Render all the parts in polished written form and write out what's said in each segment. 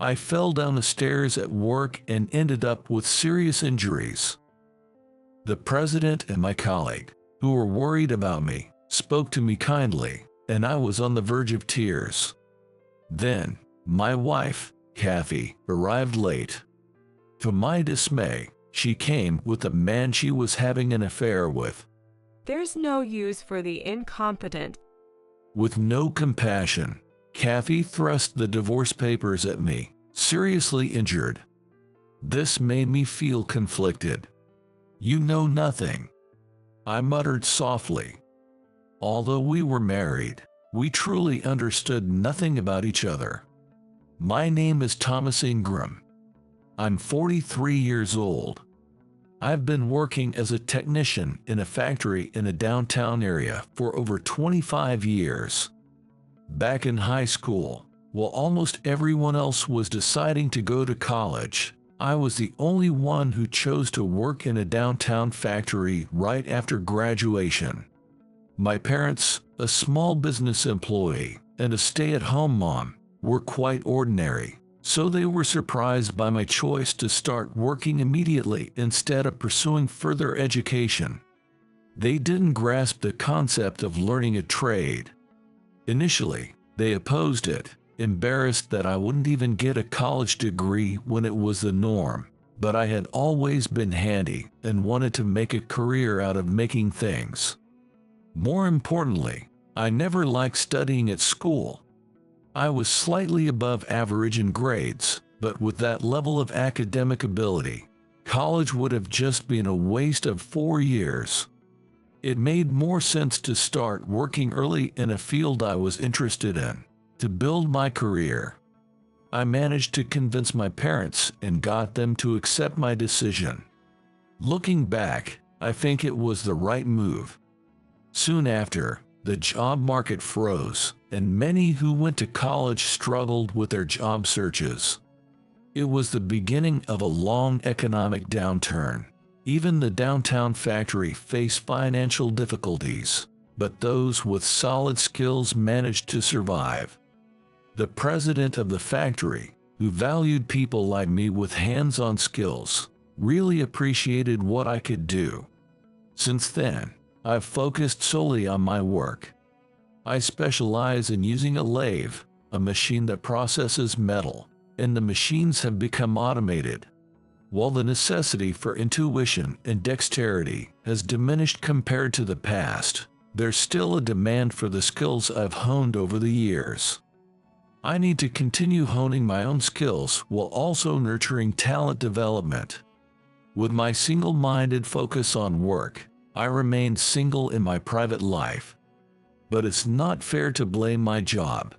I fell down the stairs at work and ended up with serious injuries. The president and my colleague, who were worried about me, spoke to me kindly, and I was on the verge of tears. Then, my wife, Kathy, arrived late. To my dismay, she came with a man she was having an affair with. There's no use for the incompetent. With no compassion, Kathy thrust the divorce papers at me, seriously injured. This made me feel conflicted. "You know nothing," I muttered softly. Although we were married, we truly understood nothing about each other. My name is Thomas Ingram. I'm 43 years old. I've been working as a technician in a factory in a downtown area for over 25 years. Back in high school, while almost everyone else was deciding to go to college, I was the only one who chose to work in a downtown factory right after graduation. My parents, a small business employee and a stay-at-home mom, were quite ordinary, so they were surprised by my choice to start working immediately instead of pursuing further education. They didn't grasp the concept of learning a trade. Initially, they opposed it, embarrassed that I wouldn't even get a college degree when it was the norm, but I had always been handy and wanted to make a career out of making things. More importantly, I never liked studying at school. I was slightly above average in grades, but with that level of academic ability, college would have just been a waste of 4 years. It made more sense to start working early in a field I was interested in, to build my career. I managed to convince my parents and got them to accept my decision. Looking back, I think it was the right move. Soon after, the job market froze, and many who went to college struggled with their job searches. It was the beginning of a long economic downturn. Even the downtown factory faced financial difficulties, but those with solid skills managed to survive. The president of the factory, who valued people like me with hands-on skills, really appreciated what I could do. Since then, I've focused solely on my work. I specialize in using a lathe, a machine that processes metal, and the machines have become automated. While the necessity for intuition and dexterity has diminished compared to the past, there's still a demand for the skills I've honed over the years. I need to continue honing my own skills while also nurturing talent development. With my single-minded focus on work, I remain single in my private life. But it's not fair to blame my job.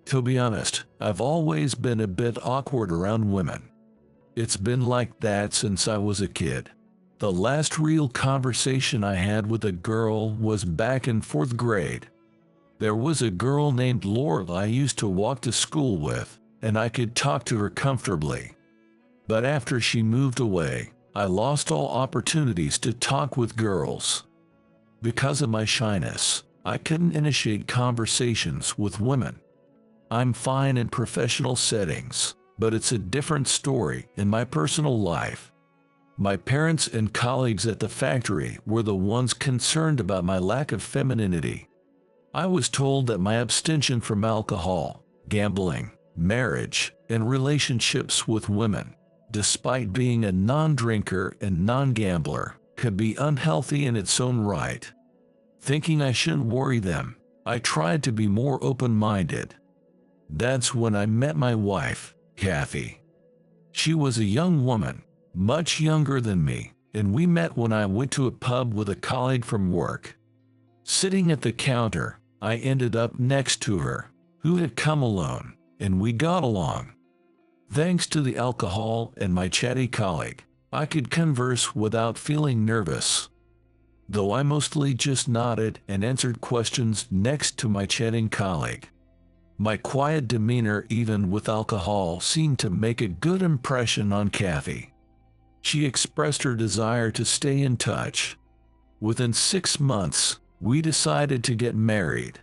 To be honest, I've always been a bit awkward around women. It's been like that since I was a kid. The last real conversation I had with a girl was back in 4th grade. There was a girl named Laura I used to walk to school with, and I could talk to her comfortably. But after she moved away, I lost all opportunities to talk with girls. Because of my shyness, I couldn't initiate conversations with women. I'm fine in professional settings, but it's a different story in my personal life. My parents and colleagues at the factory were the ones concerned about my lack of femininity. I was told that my abstention from alcohol, gambling, marriage, and relationships with women, despite being a non-drinker and non-gambler, could be unhealthy in its own right. Thinking I shouldn't worry them, I tried to be more open-minded. That's when I met my wife, Kathy. She was a young woman, much younger than me, and we met when I went to a pub with a colleague from work. Sitting at the counter, I ended up next to her, who had come alone, and we got along. Thanks to the alcohol and my chatty colleague, I could converse without feeling nervous. Though I mostly just nodded and answered questions next to my chatting colleague. My quiet demeanor, even with alcohol, seemed to make a good impression on Kathy. She expressed her desire to stay in touch. Within 6 months, we decided to get married.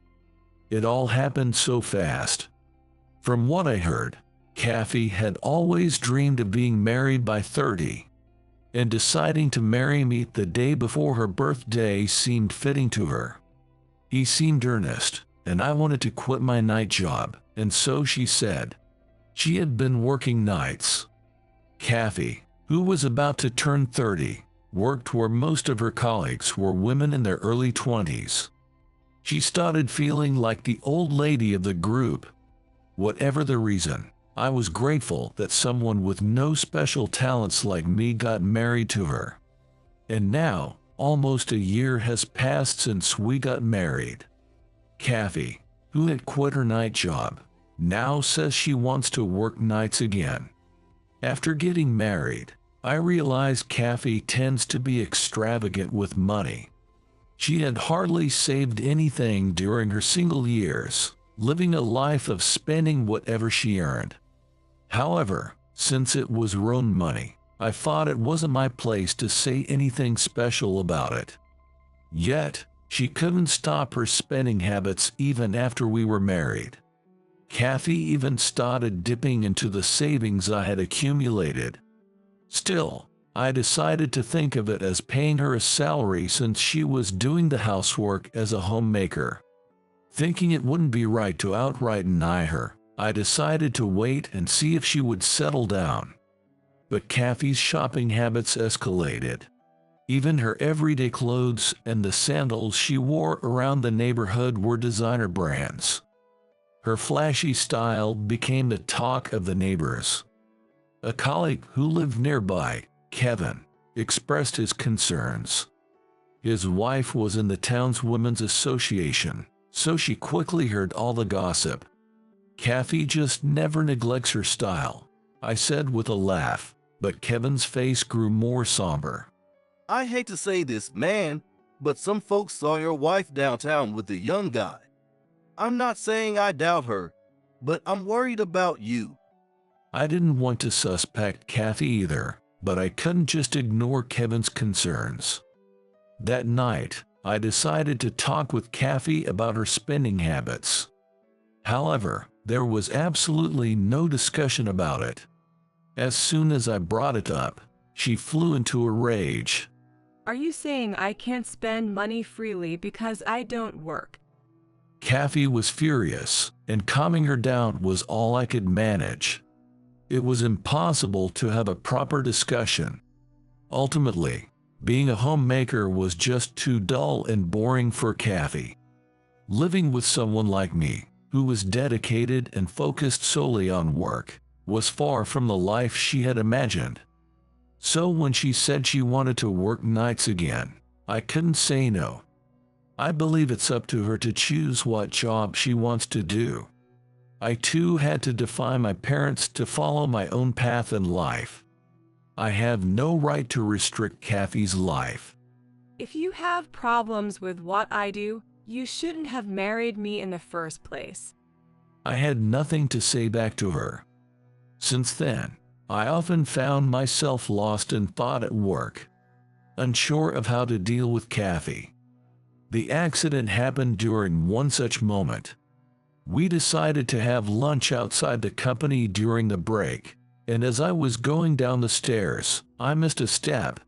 It all happened so fast. From what I heard, Kathy had always dreamed of being married by 30, and deciding to marry me the day before her birthday seemed fitting to her. He seemed earnest, and I wanted to quit my night job, and so she said. She had been working nights. Kathy, who was about to turn 30, worked where most of her colleagues were women in their early 20s. She started feeling like the old lady of the group. Whatever the reason, I was grateful that someone with no special talents like me got married to her. And now, almost a year has passed since we got married. Kathy, who had quit her night job, now says she wants to work nights again. After getting married, I realized Kathy tends to be extravagant with money. She had hardly saved anything during her single years, living a life of spending whatever she earned. However, since it was her own money, I thought it wasn't my place to say anything special about it. Yet, she couldn't stop her spending habits even after we were married. Kathy even started dipping into the savings I had accumulated. Still, I decided to think of it as paying her a salary since she was doing the housework as a homemaker. Thinking it wouldn't be right to outright deny her, I decided to wait and see if she would settle down. But Kathy's shopping habits escalated. Even her everyday clothes and the sandals she wore around the neighborhood were designer brands. Her flashy style became the talk of the neighbors. A colleague who lived nearby, Kevin, expressed his concerns. His wife was in the town's women's association, so she quickly heard all the gossip. Kathy just never neglects her style, I said with a laugh, but Kevin's face grew more somber. I hate to say this, man, but some folks saw your wife downtown with a young guy. I'm not saying I doubt her, but I'm worried about you. I didn't want to suspect Kathy either, but I couldn't just ignore Kevin's concerns. That night, I decided to talk with Kathy about her spending habits. However, there was absolutely no discussion about it. As soon as I brought it up, she flew into a rage. Are you saying I can't spend money freely because I don't work? Kathy was furious, and calming her down was all I could manage. It was impossible to have a proper discussion. Ultimately, being a homemaker was just too dull and boring for Kathy. Living with someone like me, who was dedicated and focused solely on work, was far from the life she had imagined. So when she said she wanted to work nights again, I couldn't say no. I believe it's up to her to choose what job she wants to do. I too had to defy my parents to follow my own path in life. I have no right to restrict Kathy's life. If you have problems with what I do, you shouldn't have married me in the first place. I had nothing to say back to her. Since then, I often found myself lost in thought at work, unsure of how to deal with Kathy. The accident happened during one such moment. We decided to have lunch outside the company during the break, and as I was going down the stairs, I missed a step.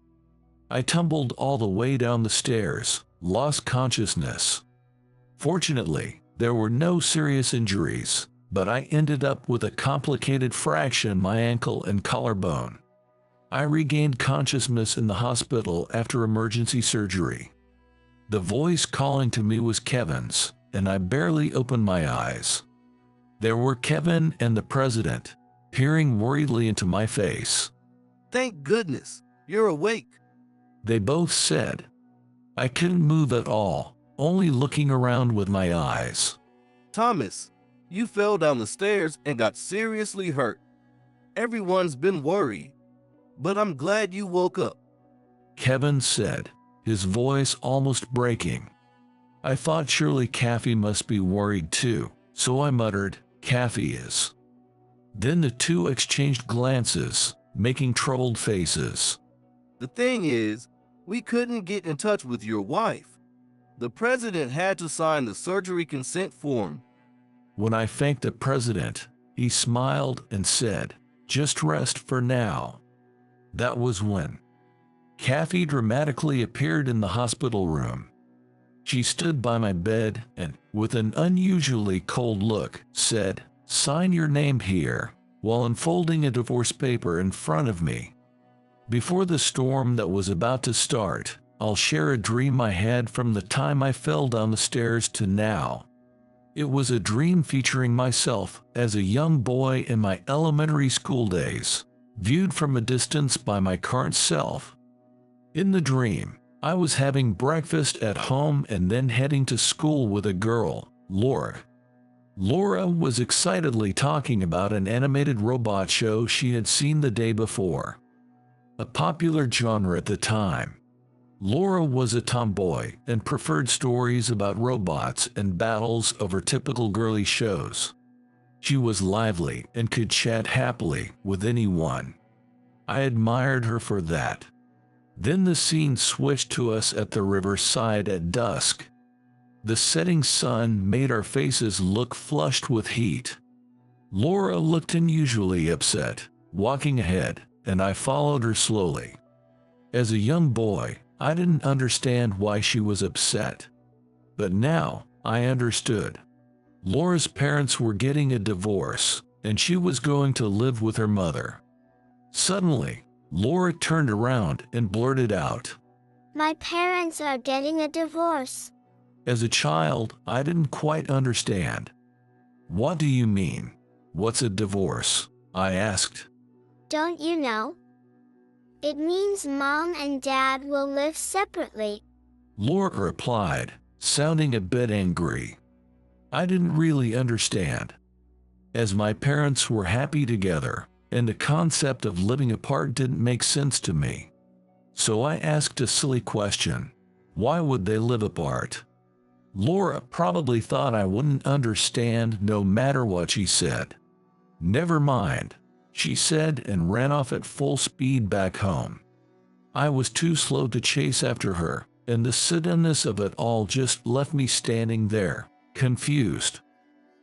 I tumbled all the way down the stairs, lost consciousness. Fortunately, there were no serious injuries, but I ended up with a complicated fracture in my ankle and collarbone. I regained consciousness in the hospital after emergency surgery. The voice calling to me was Kevin's, and I barely opened my eyes. There were Kevin and the president, peering worriedly into my face. Thank goodness, you're awake. They both said. I couldn't move at all, only looking around with my eyes. Thomas, you fell down the stairs and got seriously hurt. Everyone's been worried, but I'm glad you woke up. Kevin said, his voice almost breaking. I thought surely Kathy must be worried too, so I muttered, Kathy is. Then the two exchanged glances, making troubled faces. The thing is, we couldn't get in touch with your wife. The president had to sign the surgery consent form. When I thanked the president, He smiled and said, "Just rest for now." That was when Kathy dramatically appeared in the hospital room. She stood by my bed and, with an unusually cold look, said, "Sign your name here," while unfolding a divorce paper in front of me. Before the storm that was about to start, I'll share a dream I had from the time I fell down the stairs to now. It was a dream featuring myself as a young boy in my elementary school days, viewed from a distance by my current self. In the dream, I was having breakfast at home and then heading to school with a girl, Laura. Laura was excitedly talking about an animated robot show she had seen the day before, a popular genre at the time. Laura was a tomboy and preferred stories about robots and battles over typical girly shows. She was lively and could chat happily with anyone. I admired her for that. Then the scene switched to us at the riverside at dusk. The setting sun made our faces look flushed with heat. Laura looked unusually upset, walking ahead, and I followed her slowly. As a young boy, I didn't understand why she was upset. But now, I understood. Laura's parents were getting a divorce, and she was going to live with her mother. Suddenly, Laura turned around and blurted out, "My parents are getting a divorce." As a child, I didn't quite understand. "What do you mean? What's a divorce?" I asked. "Don't you know? It means Mom and Dad will live separately." Laura replied, sounding a bit angry. I didn't really understand, as my parents were happy together, and the concept of living apart didn't make sense to me. So I asked a silly question. Why would they live apart? Laura probably thought I wouldn't understand no matter what she said. "Never mind," she said and ran off at full speed back home. I was too slow to chase after her, and the suddenness of it all just left me standing there, confused.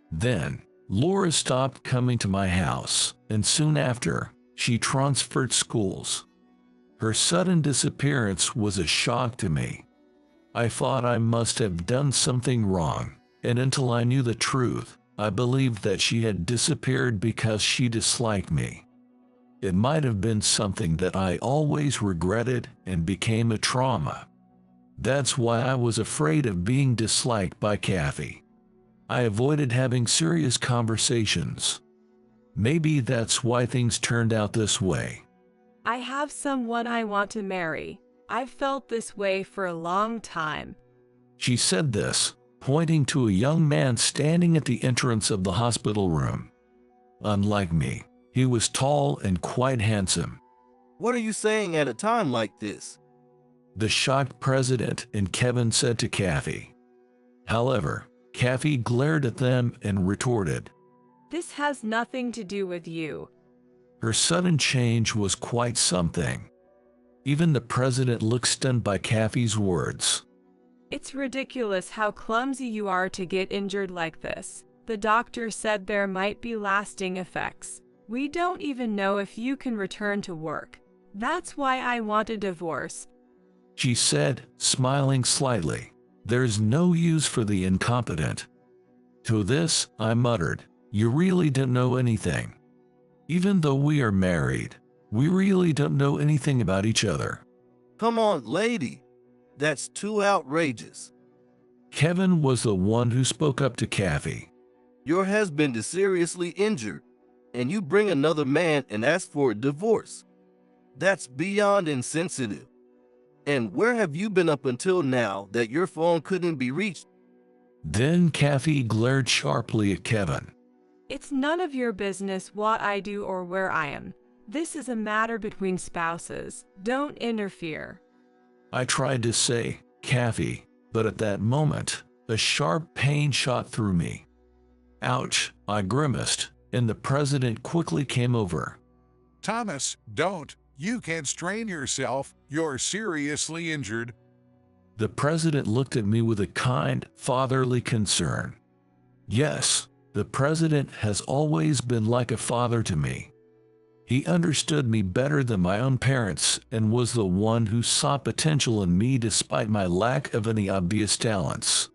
Then, Laura stopped coming to my house, and soon after, she transferred schools. Her sudden disappearance was a shock to me. I thought I must have done something wrong, and until I knew the truth, I believed that she had disappeared because she disliked me. It might have been something that I always regretted and became a trauma. That's why I was afraid of being disliked by Kathy. I avoided having serious conversations. Maybe that's why things turned out this way. I have someone I want to marry. I've felt this way for a long time. She said this, pointing to a young man standing at the entrance of the hospital room. Unlike me, he was tall and quite handsome. What are you saying at a time like this? The shocked president and Kevin said to Kathy. However, Kathy glared at them and retorted, "This has nothing to do with you." Her sudden change was quite something. Even the president looked stunned by Kathy's words. "It's ridiculous how clumsy you are to get injured like this. The doctor said there might be lasting effects. We don't even know if you can return to work. That's why I want a divorce," she said, smiling slightly. "There's no use for the incompetent." To this, I muttered, "You really don't know anything. Even though we are married, we really don't know anything about each other." Come on, lady. That's too outrageous. Kevin was the one who spoke up to Kathy. Your husband is seriously injured, and you bring another man and ask for a divorce. That's beyond insensitive. And where have you been up until now that your phone couldn't be reached? Then Kathy glared sharply at Kevin. "It's none of your business what I do or where I am. This is a matter between spouses. Don't interfere." I tried to say, "Kathy," but at that moment, a sharp pain shot through me. "Ouch," I grimaced, and the president quickly came over. "Thomas, don't. You can't strain yourself. You're seriously injured." The president looked at me with a kind, fatherly concern. "Yes, The president has always been like a father to me. He understood me better than my own parents and was the one who saw potential in me despite my lack of any obvious talents.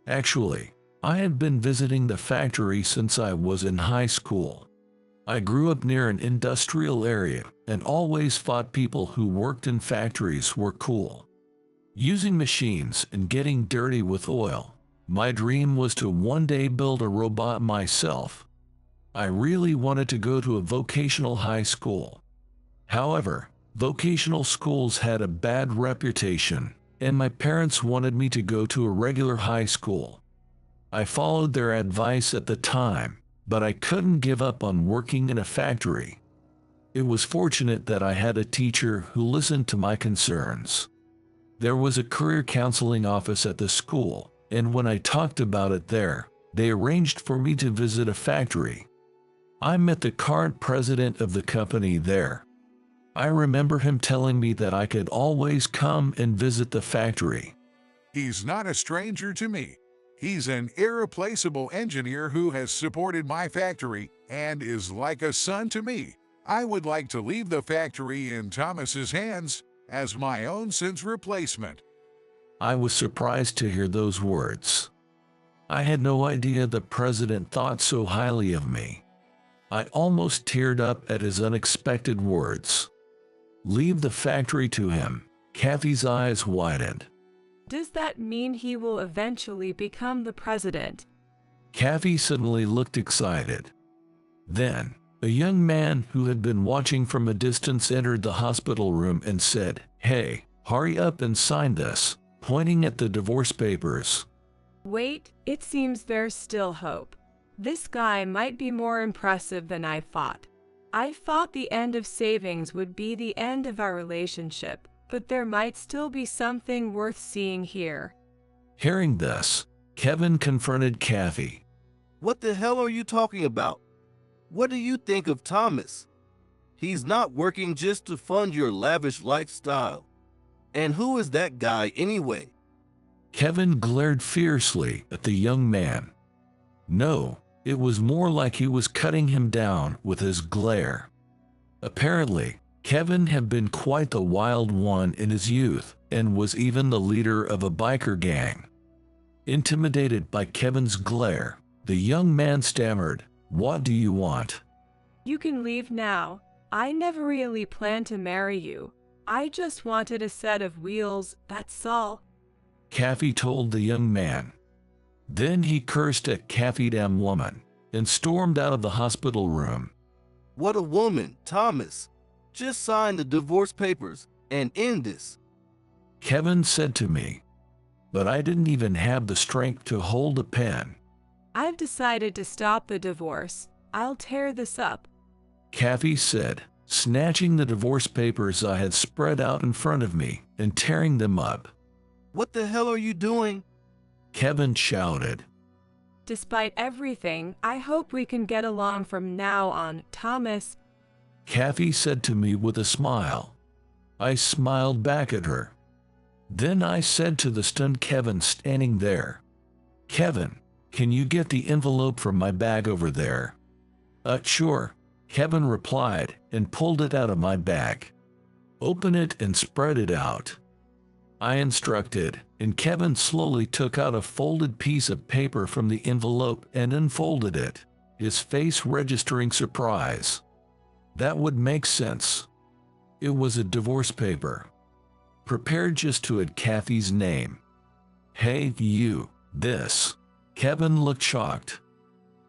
Actually, I had been visiting the factory since I was in high school. I grew up near an industrial area and always thought people who worked in factories were cool. Using machines and getting dirty with oil, my dream was to one day build a robot myself. I really wanted to go to a vocational high school. However, vocational schools had a bad reputation, and my parents wanted me to go to a regular high school. I followed their advice at the time, but I couldn't give up on working in a factory. It was fortunate that I had a teacher who listened to my concerns. There was a career counseling office at the school, and when I talked about it there, they arranged for me to visit a factory. I met the current president of the company there. I remember him telling me that I could always come and visit the factory. He's not a stranger to me. He's an irreplaceable engineer who has supported my factory and is like a son to me. I would like to leave the factory in Thomas's hands as my own son's replacement. I was surprised to hear those words. I had no idea the president thought so highly of me. I almost teared up at his unexpected words. Leave the factory to him. Kathy's eyes widened. Does that mean he will eventually become the president? Kathy suddenly looked excited. Then, a young man who had been watching from a distance entered the hospital room and said, "Hey, hurry up and sign this," pointing at the divorce papers. Wait, it seems there's still hope. This guy might be more impressive than I thought. I thought the end of savings would be the end of our relationship, but there might still be something worth seeing here. Hearing this, Kevin confronted Kathy. What the hell are you talking about? What do you think of Thomas? He's not working just to fund your lavish lifestyle. And who is that guy anyway? Kevin glared fiercely at the young man. No, it was more like he was cutting him down with his glare. Apparently, Kevin had been quite the wild one in his youth and was even the leader of a biker gang. Intimidated by Kevin's glare, the young man stammered, "What do you want?" You can leave now. I never really planned to marry you. I just wanted a set of wheels, that's all. Kathy told the young man. Then he cursed at Kathy damn woman and stormed out of the hospital room. What a woman, Thomas. Just sign the divorce papers and end this. Kevin said to me, but I didn't even have the strength to hold a pen. I've decided to stop the divorce. I'll tear this up. Kathy said, snatching the divorce papers I had spread out in front of me and tearing them up. What the hell are you doing? Kevin shouted. Despite everything, I hope we can get along from now on, Thomas. Kathy said to me with a smile. I smiled back at her. Then I said to the stunned Kevin standing there, "Kevin, can you get the envelope from my bag over there?" Sure," Kevin replied and pulled it out of my bag. "Open it and spread it out," I instructed, and Kevin slowly took out a folded piece of paper from the envelope and unfolded it, his face registering surprise. That would make sense. It was a divorce paper, prepared just to add Kathy's name. "Hey, you, this." Kevin looked shocked.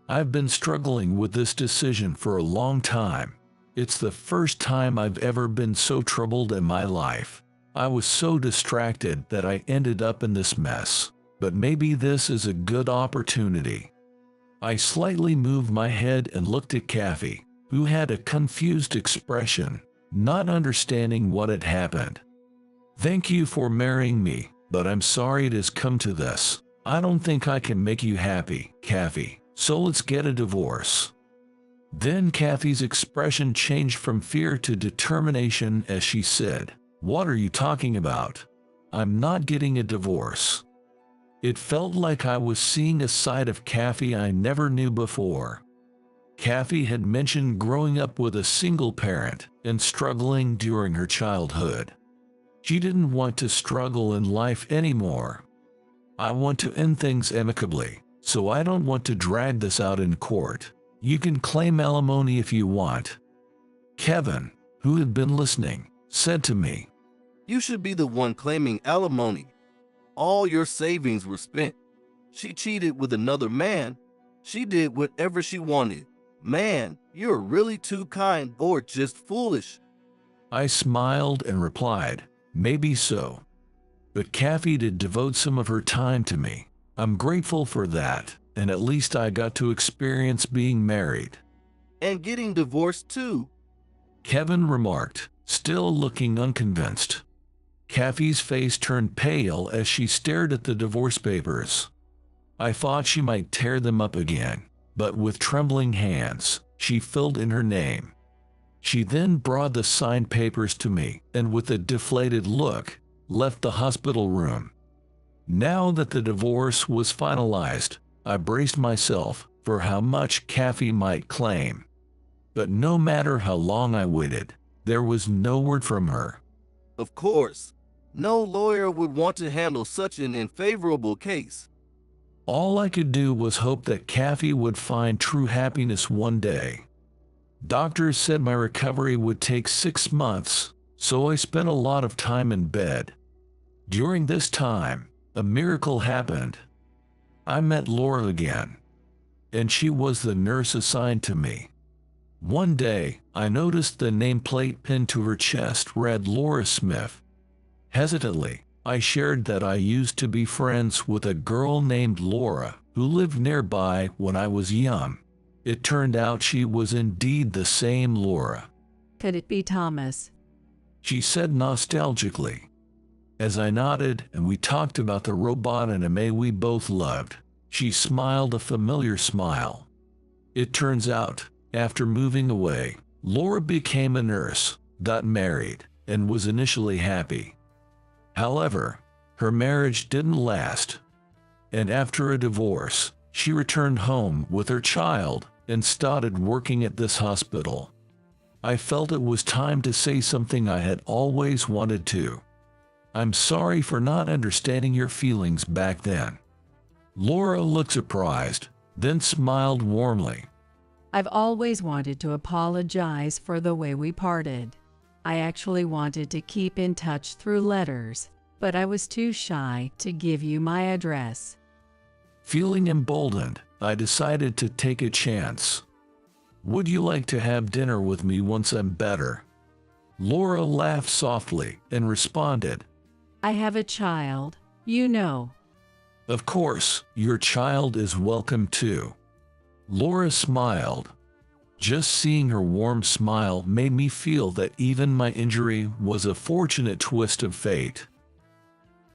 "I've been struggling with this decision for a long time. It's the first time I've ever been so troubled in my life. I was so distracted that I ended up in this mess, but maybe this is a good opportunity." I slightly moved my head and looked at Kathy, who had a confused expression, not understanding what had happened. "Thank you for marrying me, but I'm sorry it has come to this. I don't think I can make you happy, Kathy, so let's get a divorce." Then Kathy's expression changed from fear to determination as she said, "What are you talking about? I'm not getting a divorce." It felt like I was seeing a side of Kathy I never knew before. Kathy had mentioned growing up with a single parent and struggling during her childhood. She didn't want to struggle in life anymore. I want to end things amicably, so I don't want to drag this out in court. You can claim alimony if you want. Kevin, who had been listening, said to me, You should be the one claiming alimony. All your savings were spent. She cheated with another man. She did whatever she wanted. Man, you're really too kind or just foolish. I smiled and replied, maybe so. But Kathy did devote some of her time to me. I'm grateful for that, and at least I got to experience being married. And getting divorced too. Kevin remarked, still looking unconvinced. Kathy's face turned pale as she stared at the divorce papers. I thought she might tear them up again, but with trembling hands, she filled in her name. She then brought the signed papers to me and with a deflated look, left the hospital room. Now that the divorce was finalized, I braced myself for how much Kathy might claim. But no matter how long I waited, there was no word from her. Of course, no lawyer would want to handle such an unfavorable case. All I could do was hope that Kathy would find true happiness one day. Doctors said my recovery would take 6 months, so I spent a lot of time in bed. During this time, a miracle happened. I met Laura again, and she was the nurse assigned to me. One day, I noticed the nameplate pinned to her chest read Laura Smith. Hesitantly, I shared that I used to be friends with a girl named Laura who lived nearby when I was young. It turned out she was indeed the same Laura. Could it be Thomas? She said nostalgically. As I nodded and we talked about the robot anime we both loved, she smiled a familiar smile. It turns out, after moving away, Laura became a nurse, got married, and was initially happy. However, her marriage didn't last, and after a divorce, she returned home with her child and started working at this hospital. I felt it was time to say something I had always wanted to. I'm sorry for not understanding your feelings back then. Laura looked surprised, then smiled warmly. I've always wanted to apologize for the way we parted. I actually wanted to keep in touch through letters, but I was too shy to give you my address. Feeling emboldened, I decided to take a chance. Would you like to have dinner with me once I'm better? Laura laughed softly and responded, I have a child, you know. Of course, your child is welcome too. Laura smiled. Just seeing her warm smile made me feel that even my injury was a fortunate twist of fate.